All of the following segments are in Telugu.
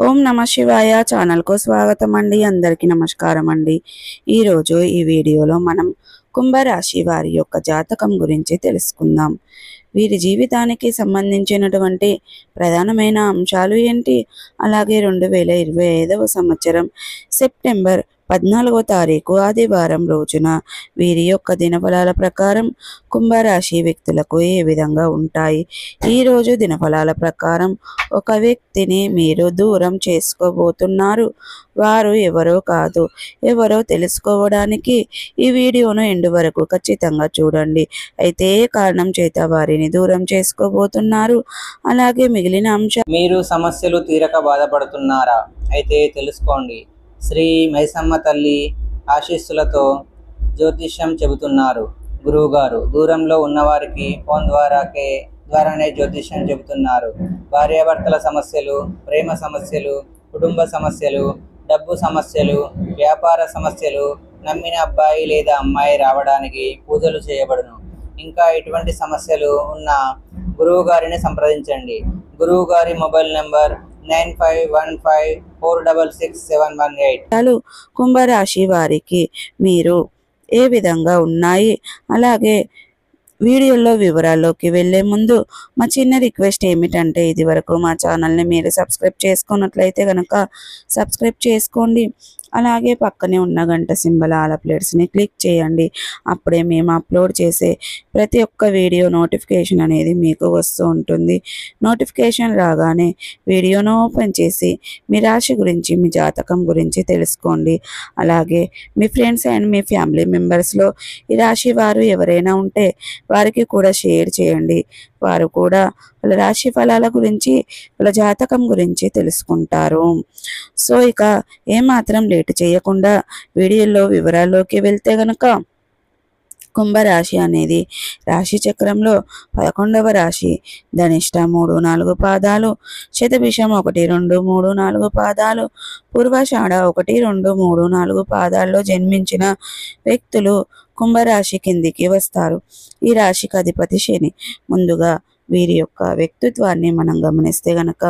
ఓం నమ శివాయ ఛానల్ కు స్వాగతం అండి. అందరికీ నమస్కారం అండి. ఈరోజు ఈ వీడియోలో మనం కుంభరాశి వారి యొక్క జాతకం గురించి తెలుసుకుందాం. వీరి జీవితానికి సంబంధించినటువంటి ప్రధానమైన అంశాలు ఏంటి, అలాగే 2025వ సంవత్సరం సెప్టెంబర్ 14వ తారీఖు ఆదివారం రోజున వీరి యొక్క దినఫలాల ప్రకారం కుంభరాశి వ్యక్తులకు ఏ విధంగా ఉంటాయి. ఈరోజు దినఫలాల ప్రకారం ఒక వ్యక్తిని మీరు దూరం చేసుకోబోతున్నారు. వారు ఎవరో కాదు, ఎవరో తెలుసుకోవడానికి ఈ వీడియోను ఎండు వరకు ఖచ్చితంగా చూడండి. అయితే ఏ కారణం చేత వారిని దూరం చేసుకోబోతున్నారు, అలాగే మిగిలిన అంశాలు. మీరు సమస్యలు తీరక బాధపడుతున్నారా? అయితే తెలుసుకోండి. శ్రీ మైసమ్మ తల్లి ఆశీస్సులతో జ్యోతిష్యం చెబుతున్నారు గురువుగారు. దూరంలో ఉన్నవారికి ఫోన్ ద్వారానే జ్యోతిష్యం చెబుతున్నారు. భార్యాభర్తల సమస్యలు, ప్రేమ సమస్యలు, కుటుంబ సమస్యలు, డబ్బు సమస్యలు, వ్యాపార సమస్యలు, నమ్మిన అబ్బాయి లేదా అమ్మాయి రావడానికి పూజలు చేయబడును. ఇంకా ఎటువంటి సమస్యలు ఉన్న గురువు గారిని సంప్రదించండి. గురువు గారి మొబైల్ నెంబర్ 9515466718. కుంభరాశి వారికి మీరు ఏ విధంగా ఉన్నాయి, అలాగే వీడియోలో వివరాల్లోకి వెళ్ళే ముందు మా చిన్న రిక్వెస్ట్ ఏమిటంటే, ఇది వరకు మా ఛానల్ని మీరు సబ్స్క్రైబ్ చేసుకున్నట్లయితే కనుక సబ్స్క్రైబ్ చేసుకోండి. అలాగే పక్కనే ఉన్న గంట సింబల్ ఆల్ అప్డేట్స్ని క్లిక్ చేయండి. అప్పుడే మేము అప్లోడ్ చేసే ప్రతి ఒక్క వీడియో నోటిఫికేషన్ అనేది మీకు వస్తూ ఉంటుంది. నోటిఫికేషన్ రాగానే వీడియోను ఓపెన్ చేసి మీ రాశి గురించి, మీ జాతకం గురించి తెలుసుకోండి. అలాగే మీ ఫ్రెండ్స్ అండ్ మీ ఫ్యామిలీ మెంబర్స్లో ఈ రాశి వారు ఎవరైనా ఉంటే వారికి కూడా షేర్ చేయండి. వారు కూడా వాళ్ళ రాశి ఫలాల గురించి, వాళ్ళ జాతకం గురించి తెలుసుకుంటారు. సో ఇక ఏమాత్రం లేటు చేయకుండా వీడియోలో వివరాల్లోకి వెళ్తే గనక, కుంభరాశి అనేది రాశి చక్రంలో 11వ రాశి. ధనిష్ట 3, 4 పాదాలు, శతభిషం 1, 2, 3, 4 పాదాలు, పూర్వాషాఢ 1, 2, 3, 4 పాదాల్లో జన్మించిన వ్యక్తులు కుంభరాశి కిందికి వస్తారు. ఈ రాశికి అధిపతి శని. ముందుగా వీరి యొక్క వ్యక్తిత్వాన్ని మనం గమనిస్తే గనక,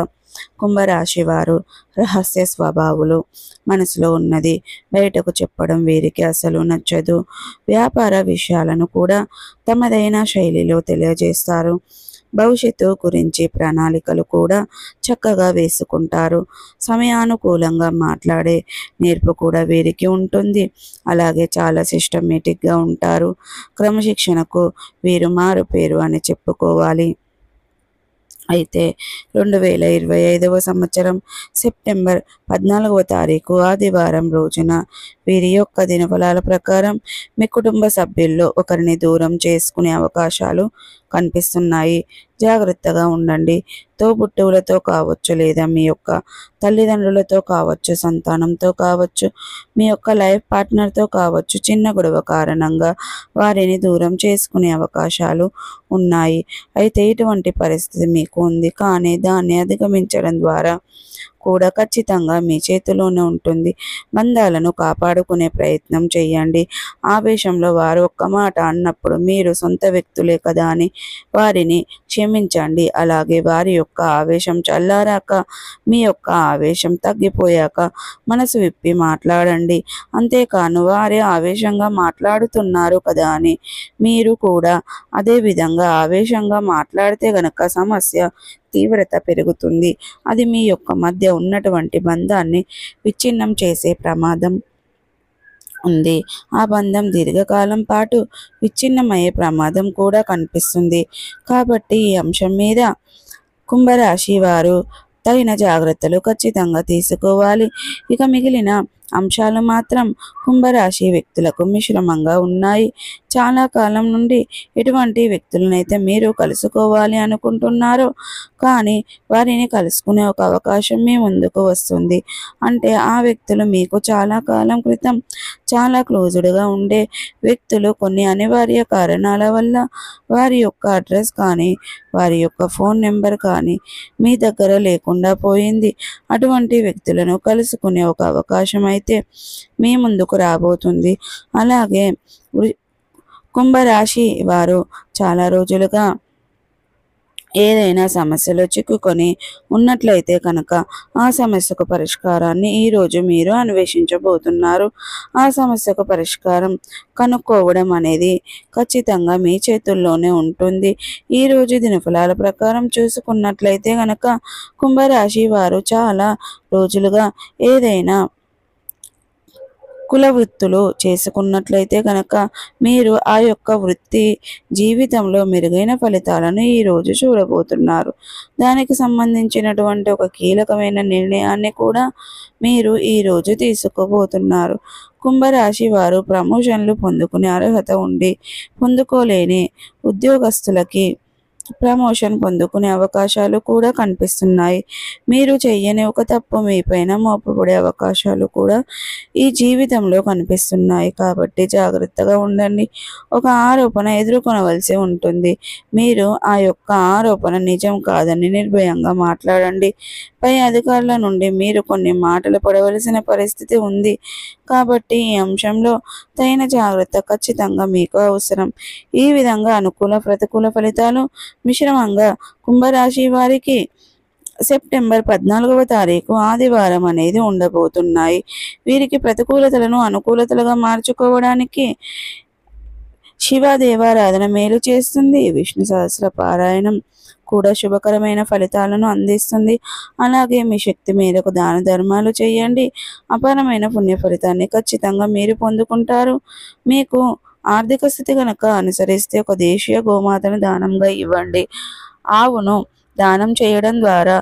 కుంభరాశి వారు రహస్య స్వభావులు. మనసులో ఉన్నది బయటకు చెప్పడం వీరికి అసలు నచ్చదు. వ్యాపార విషయాలను కూడా తమదైన శైలిలో తెలియజేస్తారు. భవిష్యత్తు గురించి ప్రణాళికలు కూడా చక్కగా వేసుకుంటారు. సమయానుకూలంగా మాట్లాడే నేర్పు కూడా వీరికి ఉంటుంది. అలాగే చాలా సిస్టమేటిక్గా ఉంటారు. క్రమశిక్షణకు వీరు మారు పేరు అని చెప్పుకోవాలి. అయితే 2025వ సంవత్సరం సెప్టెంబర్ 14వ తారీఖు ఆదివారం రోజున వీరి యొక్క దినఫలాల ప్రకారం మీ కుటుంబ సభ్యుల్లో ఒకరిని దూరం చేసుకునే అవకాశాలు కనిపిస్తున్నాయి. జాగ్రత్తగా ఉండండి. తోబుట్టువులతో కావచ్చు, లేదా మీ యొక్క తల్లిదండ్రులతో కావచ్చు, సంతానంతో కావచ్చు, మీ యొక్క లైఫ్ పార్ట్నర్తో కావచ్చు, చిన్న గొడవ కారణంగా వారిని దూరం చేసుకునే అవకాశాలు ఉన్నాయి. అయితే ఇటువంటి పరిస్థితి మీకు ఉంది, కానీ దాన్ని అధిగమించడం ద్వారా కూడా ఖచ్చితంగా మీ చేతిలోనే ఉంటుంది. బంధాలను కాపాడుకునే ప్రయత్నం చేయండి. ఆవేశంలో వారు ఒక్క మాట అన్నప్పుడు మీరు సొంత వ్యక్తులే కదా అని వారిని క్షమించండి. అలాగే వారి యొక్క ఆవేశం చల్లారాక, మీ యొక్క ఆవేశం తగ్గిపోయాక మనసు విప్పి మాట్లాడండి. అంతేకాను వారే ఆవేశంగా మాట్లాడుతున్నారు కదా అని మీరు కూడా అదే విధంగా ఆవేశంగా మాట్లాడితే గనక సమస్య తీవ్రత పెరుగుతుంది. అది మీ యొక్క మధ్య ఉన్నటువంటి బంధాన్ని విచ్ఛిన్నం చేసే ప్రమాదం ఉంది. ఆ బంధం దీర్ఘకాలం పాటు విచ్ఛిన్నమయ్యే ప్రమాదం కూడా కనిపిస్తుంది. కాబట్టి ఈ అంశం మీద కుంభరాశి వారు తగిన జాగ్రత్తలు ఖచ్చితంగా తీసుకోవాలి. ఇక మిగిలిన అంశాలు మాత్రం కుంభరాశి వ్యక్తులకు మిశ్రమంగా ఉన్నాయి. చాలా కాలం నుండి ఎటువంటి వ్యక్తులనైతే మీరు కలుసుకోవాలి అనుకుంటున్నారో, కానీ వారిని కలుసుకునే ఒక అవకాశం మీ ముందుకు వస్తుంది. అంటే ఆ వ్యక్తులు మీకు చాలా కాలం క్రితం చాలా క్లోజ్డ్గా ఉండే వ్యక్తులు. కొన్ని అనివార్య కారణాల వల్ల వారి యొక్క అడ్రస్ కానీ, వారి యొక్క ఫోన్ నెంబర్ కానీ మీ దగ్గర లేకుండా పోయింది. అటువంటి వ్యక్తులను కలుసుకునే ఒక అవకాశం అయితే మీ ముందుకు రాబోతుంది. అలాగే కుంభరాశి వారు చాలా రోజులుగా ఏదైనా సమస్యలో చిక్కుకొని ఉన్నట్లయితే కనుక ఆ సమస్యకు పరిష్కారాన్ని ఈరోజు మీరు అన్వేషించబోతున్నారు. ఆ సమస్యకు పరిష్కారం కనుక్కోవడం అనేది ఖచ్చితంగా మీ చేతుల్లోనే ఉంటుంది. ఈరోజు దినఫలాల ప్రకారం చూసుకున్నట్లయితే కనుక కుంభరాశి వారు చాలా రోజులుగా ఏదైనా కుల వృత్తులు చేసుకున్నట్లయితే కనుక మీరు ఆ యొక్క వృత్తి జీవితంలో మెరుగైన ఫలితాలను ఈరోజు చూడబోతున్నారు. దానికి సంబంధించినటువంటి ఒక కీలకమైన నిర్ణయాన్ని కూడా మీరు ఈరోజు తీసుకోబోతున్నారు. కుంభరాశి వారు ప్రమోషన్లు పొందుకునే అర్హత ఉండి పొందుకోలేని ఉద్యోగస్తులకి ప్రమోషన్ పొందుకునే అవకాశాలు కూడా కనిపిస్తున్నాయి. మీరు చెయ్యని ఒక తప్పు మీపైన మోపబడే అవకాశాలు కూడా ఈ జీవితంలో కనిపిస్తున్నాయి. కాబట్టి జాగ్రత్తగా ఉండండి. ఒక ఆరోపణ ఎదుర్కొనవలసి ఉంటుంది. మీరు ఆ యొక్క ఆరోపణ నిజం కాదని నిర్భయంగా మాట్లాడండి. పై అధికారుల నుండి మీరు కొన్ని మాటలు పడవలసిన పరిస్థితి ఉంది. కాబట్టి ఈ అంశంలో తగిన జాగ్రత్త ఖచ్చితంగా మీకు అవసరం. ఈ విధంగా అనుకూల ప్రతికూల ఫలితాలు మిశ్రమంగా కుంభరాశి వారికి సెప్టెంబర్ 14వ తారీఖు ఆదివారం అనేది ఉండబోతున్నాయి. వీరికి ప్రతికూలతలను అనుకూలతలుగా మార్చుకోవడానికి శివ దేవారాధన మేలు చేస్తుంది. విష్ణు సహస్ర పారాయణం కూడా శుభకరమైన ఫలితాలను అందిస్తుంది. అలాగే మీ శక్తి మేరకు దాన ధర్మాలు చేయండి. అపారమైన పుణ్య ఫలితాన్ని ఖచ్చితంగా మీరు పొందుకుంటారు. మీకు ఆర్థిక స్థితి కనుక అనుసరిస్తే ఒక దేశీయ గోమాతను దానంగా ఇవ్వండి. ఆవును దానం చేయడం ద్వారా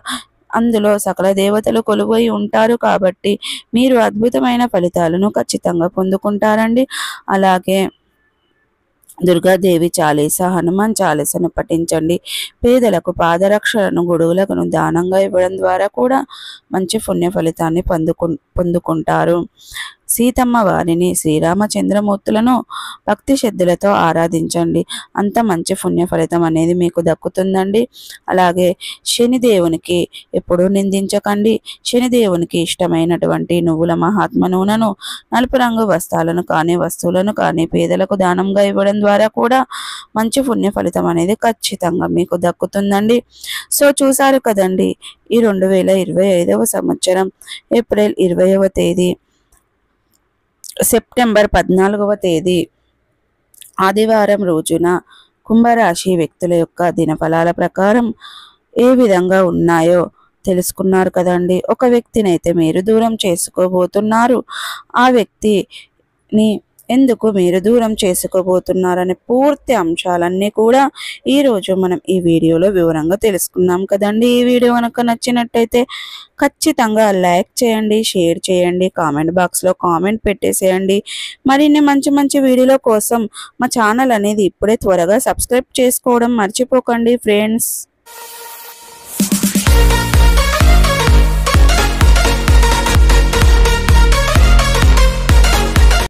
అందులో సకల దేవతలు కొలువై ఉంటారు. కాబట్టి మీరు అద్భుతమైన ఫలితాలను ఖచ్చితంగా పొందుకుంటారండి. అలాగే దుర్గాదేవి చాలీసా, హనుమాన్ చాలీసాను పఠించండి. పేదలకు పాదరక్షలను, గొడుగులను దానంగా ఇవ్వడం ద్వారా కూడా మంచి పుణ్య ఫలితాన్ని పొందుకుంటారు. సీతమ్మ వారిని, శ్రీరామచంద్రమూర్తులను భక్తి శ్రద్ధలతో ఆరాధించండి. అంత మంచి పుణ్య ఫలితం అనేది మీకు దక్కుతుందండి. అలాగే శనిదేవునికి ఎప్పుడూ నిందించకండి. శనిదేవునికి ఇష్టమైనటువంటి నువ్వుల మహాత్మ నూనెను, నలుపు రంగు వస్తువులను కానీ పేదలకు దానంగా ఇవ్వడం ద్వారా కూడా మంచి పుణ్య ఫలితం అనేది ఖచ్చితంగా మీకు దక్కుతుందండి. సో చూసారు కదండి, ఈ 2025వ సంవత్సరం ఏప్రిల్ 20వ తేదీ సెప్టెంబర్ 14వ తేదీ ఆదివారం రోజున కుంభరాశి వ్యక్తుల యొక్క దినఫలాల ప్రకారం ఏ విధంగా ఉన్నాయో తెలుసుకున్నారు కదండి. ఒక వ్యక్తినైతే మీరు దూరం చేసుకోబోతున్నారు. ఆ వ్యక్తిని ఎందుకు మీరు దూరం చేసుకోబోతున్నారనే పూర్తి అంశాలన్నీ కూడా ఈరోజు మనం ఈ వీడియోలో వివరంగా తెలుసుకున్నాం కదండి. ఈ వీడియో కనుక నచ్చినట్టయితే ఖచ్చితంగా లైక్ చేయండి, షేర్ చేయండి, కామెంట్ బాక్స్లో కామెంట్ పెట్టేసేయండి. మరిన్ని మంచి మంచి వీడియోల కోసం మా ఛానల్ అనేది ఇప్పుడే త్వరగా సబ్స్క్రైబ్ చేసుకోవడం మర్చిపోకండి ఫ్రెండ్స్.